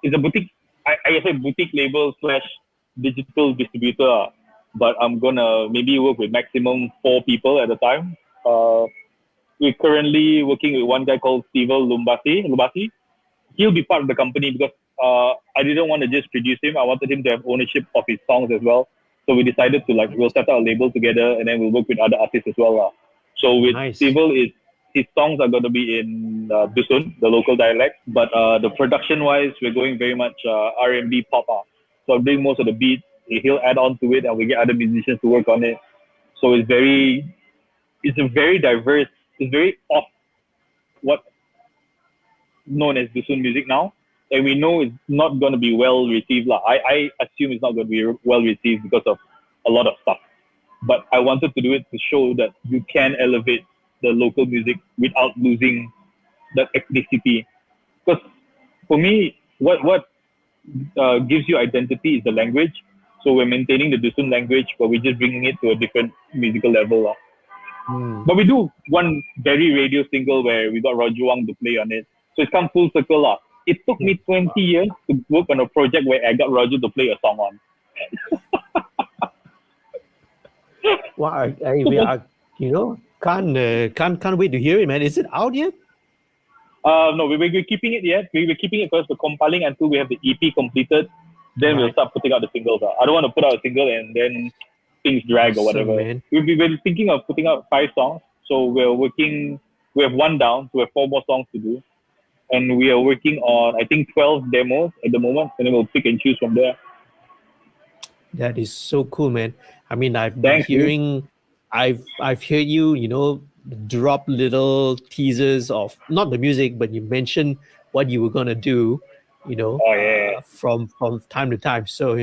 it's a boutique. I say boutique label / digital distributor. But I'm gonna maybe work with maximum 4 people at a time. We're currently working with one guy called Stevel Lumbasi. He'll be part of the company because I didn't want to just produce him. I wanted him to have ownership of his songs as well. So we decided to we'll set up a label together and then we'll work with other artists as well. So with Stevel, his songs are going to be in Dusun, the local dialect. But the production-wise, we're going very much R&B pop. So I'm doing most of the beats. He'll add on to it and we get other musicians to work on it. So it's a very diverse, it's very off what known as Dusun music now. And we know it's not going to be well received. I assume it's not going to be well received because of a lot of stuff. But I wanted to do it to show that you can elevate the local music without losing that ethnicity. Because for me, what gives you identity is the language. So we're maintaining the Dusun language, but we're just bringing it to a different musical level. But we do one very radio single where we got Roger Wang to play on it. So it's come full circle. It took me 20 years to work on a project where I got Roger to play a song on. Wow, can't wait to hear it, man. Is it out yet? No, we're keeping it yet. We're keeping it first, we're compiling until we have the EP completed. Then we'll start putting out the singles. I don't want to put out a single and then things drag or whatever. We're thinking of putting out 5 songs. So we have 1 down, so we have 4 more songs to do. And we are working on, I think, 12 demos at the moment, and then we'll pick and choose from there. That is so cool, man. I mean, I've been hearing, I've heard you, drop little teasers of not the music, but you mentioned what you were gonna do, from time to time. So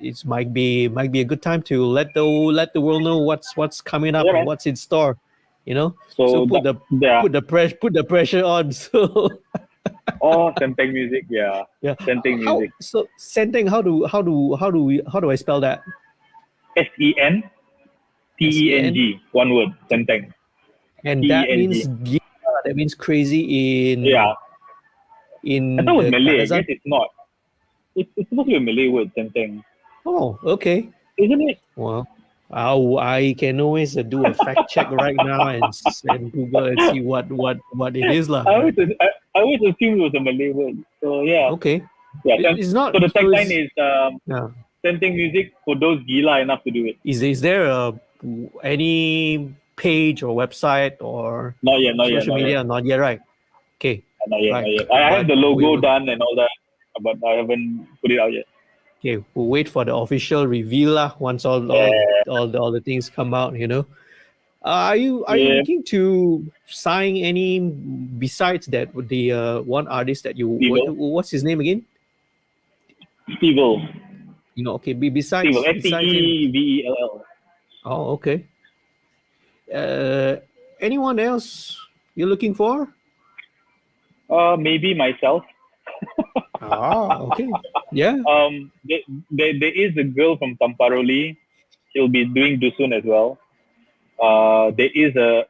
it might be a good time to let the world know what's coming up and what's in store. So put the pressure on. So Senteng music, yeah. Senteng music. So Senteng, how do I spell that? Senteng, one word, Senteng. And that means that means crazy in I thought it was Malay. I guess it's not. it's supposed to be a Malay word, Senteng. Oh, okay. Isn't it? Well, I can always do a fact check right now and Google and see what it is lah. I always, I always assumed it was a Malay word. So yeah. Okay. Yeah. It's not. So the So tagline it's, is yeah. Senteng music for those gila enough to do it. Is there any page or website or Not yet, not yet, social not yet. media? Not yet, right? Okay. Not yet, Right. not yet. I have But the logo we, done and all that, but I haven't put it out yet. okay, we'll wait for the official reveal lah. Once all the things come out, you know. Are you Yeah. looking to sign any besides that the one artist that you what's his name again? Stevel. You know, okay. Stevel. Besides him. Stevell. Oh, okay. Anyone else you're looking for? Maybe myself. Ah, okay. Yeah. There is a girl from Tamparoli. She'll be doing Dusun as well. There is a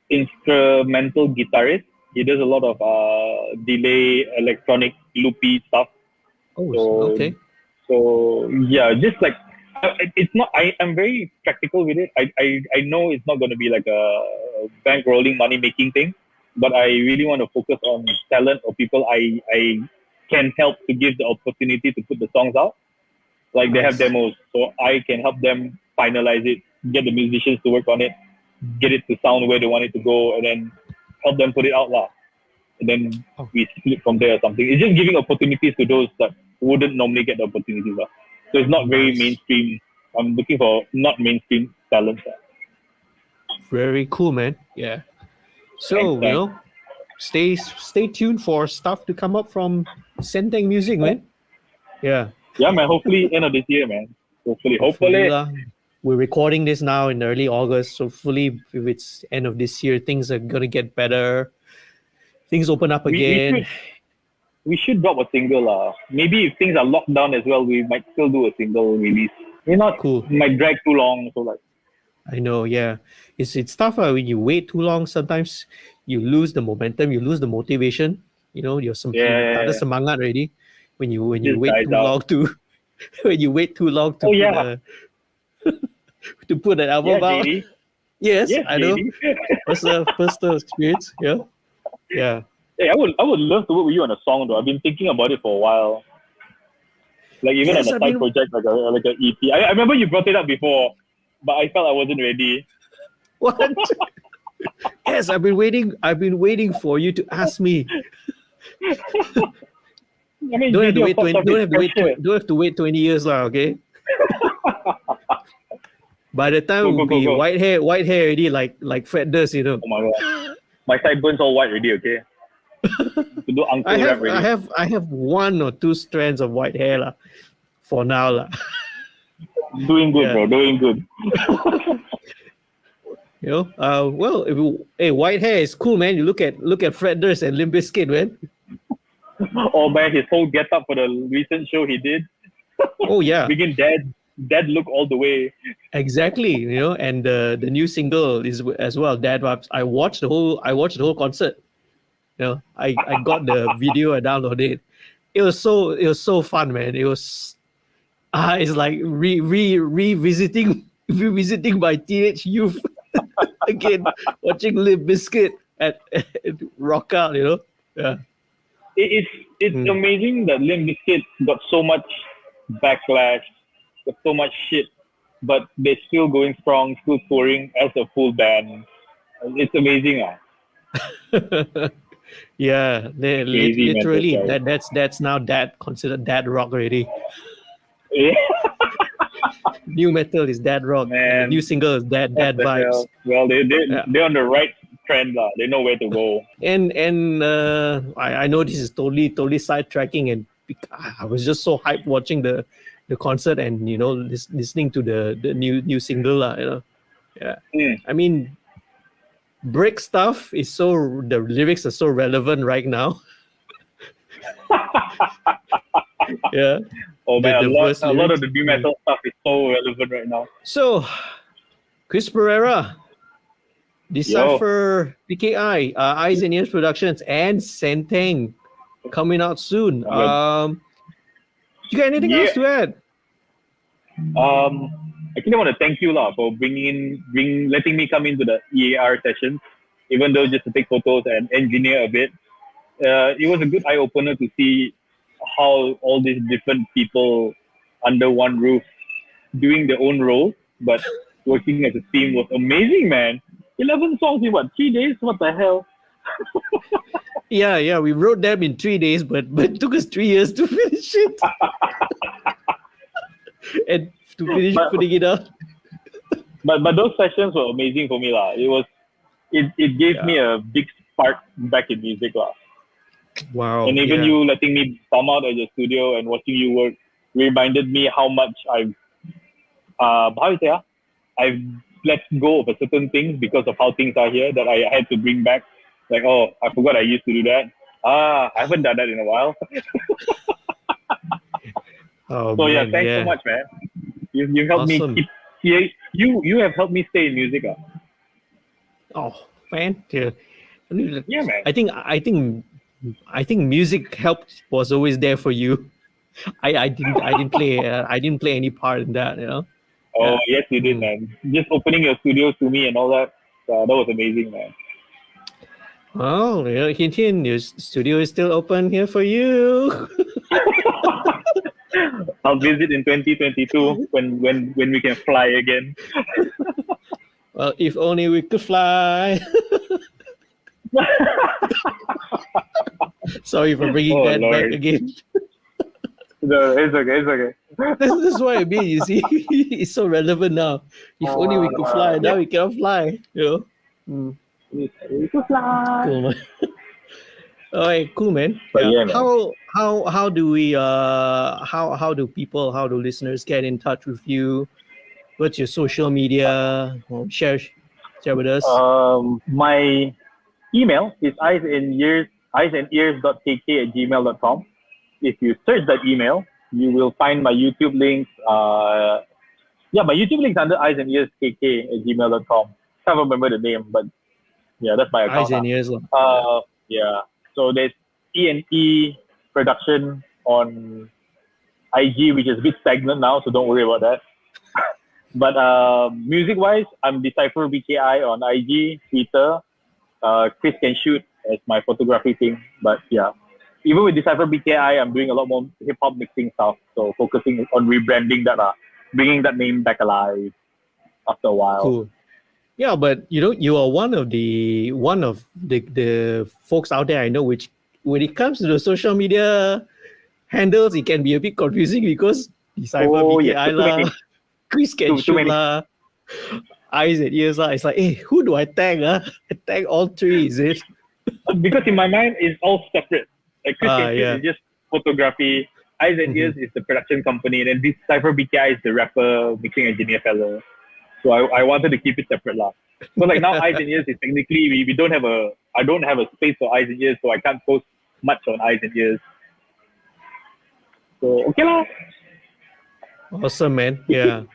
instrumental guitarist. He does a lot of delay, electronic, loopy stuff. Oh, So, okay. so yeah, just like it's not. I'm very practical with it. I know it's not going to be like a bankrolling, money making thing, but I really want to focus on talent or people I can help to give the opportunity to put the songs out. Like they have Nice. demos, so I can help them finalize it, get the musicians to work on it, get it to sound where they want it to go, and then help them put it out loud. And then we split from there or something. It's just giving opportunities to those that wouldn't normally get the opportunities. So it's not very Nice. mainstream. I'm looking for not mainstream talent. Very cool, man. Yeah. So, Thanks. you know, stay tuned for stuff to come up from Senteng Music, man. Yeah. Yeah, man. Hopefully end of this year, man. Hopefully. lah. We're recording this now in early August, so hopefully if it's end of this year, things are gonna get better. Things open up again. We should drop a single. Maybe if things are locked down as well, we might still do a single release. May not Cool. might drag too long. So like I know, yeah. It's tough when you wait too long. Sometimes you lose the momentum, you lose the motivation. You know, you're some Yeah. ada semangat already when you Just wait dies too out. long to when you wait too long to to put an album out. JD. Yes, Yes, I know. JD. Personal experience. Yeah. Yeah. Hey, I would love to work with you on a song though. I've been thinking about it for a while. Like even Yes, on a side project like an EP. I remember you brought it up before, but I felt I wasn't ready. What? Yes, I've been waiting for you to ask me. I mean, Don't have to JD wait on top 20, of his pressure. don't have to wait 20 years lah, okay? By the time Go, we'll go, be go. white hair already like Fred does, you know. Oh my god, my sideburns all white already. Okay, to do uncle I rap have already. I have one or two strands of white hair lah, for now lah. Doing good, Yeah. bro. Doing good. You know, well, white hair is cool, man. You look at Fred Durst and Limp Bizkit, man. Oh man, his whole get up for the recent show he did. Oh yeah, Begin dad look all the way. exactly. You know, and the new single is as well. Dad Vibes. I watched the whole concert. You know, I got the video. I downloaded it. It was so fun, man. It was it's like revisiting my teenage youth again, watching Limp Bizkit at rock out. You know, yeah. It's amazing that Limp Bizkit got so much backlash, got so much shit, but they're still going strong, still touring as a full band. It's amazing. Yeah, Crazy literally metal, that's now considered dad rock already. Yeah. New metal is dad rock. Man. And the new single is dad What the vibes. hell? Well, they're on the right trend. They know where to go. And I know this is totally sidetracking, and I was just so hyped watching the concert and you know listening to the new single you know. Yeah. I mean, break stuff is the lyrics are so relevant right now. Yeah. Oh man, a lot of lyrics. the new metal stuff is so relevant right now. So, Chris Pereira, Decipher, PKI, Eyes and Ears Productions, and Senteng coming out soon. You got anything else to add? Actually, I want to thank you lah for letting me come into the EAR sessions, even though just to take photos and engineer a bit. It was a good eye opener to see how all these different people under one roof doing their own roles, but working as a team was amazing, man. 11 songs in what, 3 days? What the hell? Yeah. We wrote them in 3 days, but it took us 3 years to finish it. And to finish putting it out. But those sessions were amazing for me, lah. It gave me a big spark back in music, lah. Wow. And even you letting me come out at your studio and watching you work reminded me how much I've let go of a certain things because of how things are here that I had to bring back. Like, oh, I forgot I used to do that. I haven't done that in a while. Oh, so man, thanks so much, man. You helped me keep. You have helped me stay in music. Oh, man. Yeah, man. I think music helped was always there for you. I didn't play any part in that, you know. Oh yes, you did, man. Just opening your studio to me and all that. That was amazing, man. Oh, hint, your studio is still open here for you. I'll visit in 2022 when we can fly again. Well, if only we could fly. Sorry for bringing that Lord. back again. No, it's okay. This is what I mean, you see. It's so relevant now. If only we could fly. Now we cannot fly, you know. We could fly. Cool, man. All right, cool, man. But man. How do we how do listeners get in touch with you? What's your social media? Share with us. My email is eyesandears.kk@gmail.com. If you search that email, you will find my YouTube links. My YouTube links under eyesandearskk@gmail.com. Can't remember the name, but yeah, that's my account. Eyes and Ears. Yeah. So there's E&E production on IG, which is a bit stagnant now, so don't worry about that. But music-wise, I'm Decipher BKI on IG, Twitter. Chris can shoot as my photography thing. But yeah, even with Decipher BKI, I'm doing a lot more hip-hop mixing stuff. So focusing on rebranding that, bringing that name back alive after a while. Cool. Yeah, but you are one of the folks out there I know which, when it comes to the social media handles, it can be a bit confusing because Decipher BKI lah, Chris can shoot lah, Eyes and Ears lah. It's like, hey, who do I tag? I tag all three, is it? Because in my mind, it's all separate. Like Chris can shoot is just photography. Eyes and Ears is the production company, and then Decipher BKI is the rapper, mixing engineer fellow. So I wanted to keep it separate lah. So like now Eyes and Ears is technically I don't have a space for Eyes and Ears, so I can't post much on Eyes and Ears. So okay lah. Awesome, man. Yeah.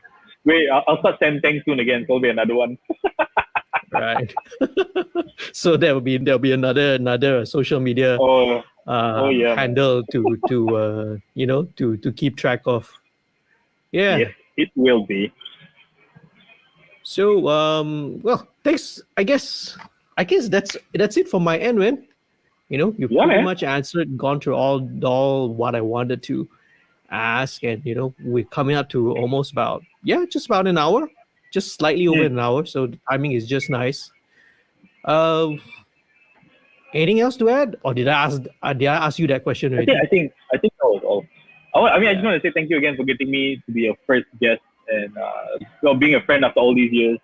Wait, I'll start Senteng soon again. So it'll be another one. Right. So there'll be another social media handle to keep track of. Yeah. Yes, it will be. So thanks. I guess that's it from my end, man. You pretty much gone through all what I wanted to ask, and we're coming up to almost just about an hour, just slightly over an hour. So the timing is just nice. Anything else to add, or did I ask you that question already? I think that was all. I just want to say thank you again for getting me to be your first guest and being a friend after all these years.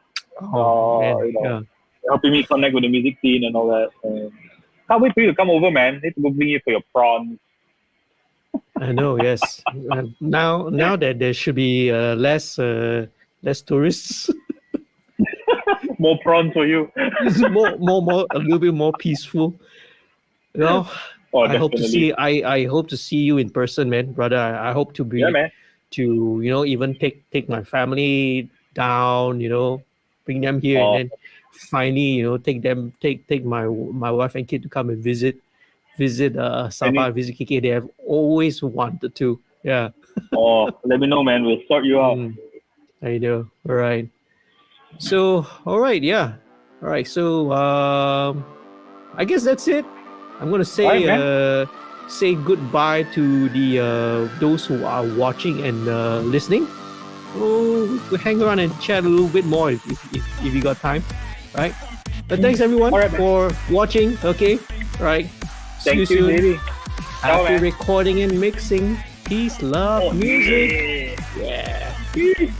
Helping me connect with the music scene and all that. And can't wait for you to come over, man. Need to go bring you for your prawns. I know, yes. Now that there should be less tourists. More prawns for you. more, a little bit more peaceful. I hope to see you in person, man, brother. I hope to be to even take my family down, bring them here, and then finally take my wife and kid to come and visit Sabah, visit KK. They have always wanted to. Yeah. Oh, let me know, man. We'll sort you out. I know. All right. So, all right, yeah. All right. So, I guess that's it. I'm gonna All right, man. say goodbye to the those who are watching and listening. We'll hang around and chat a little bit more if you got time, right? But thanks everyone All right, man. for watching. Okay, all right. See Thank you you, soon. baby. Ciao, Happy man. recording and mixing. Peace, love, music. Yeah. Yeah.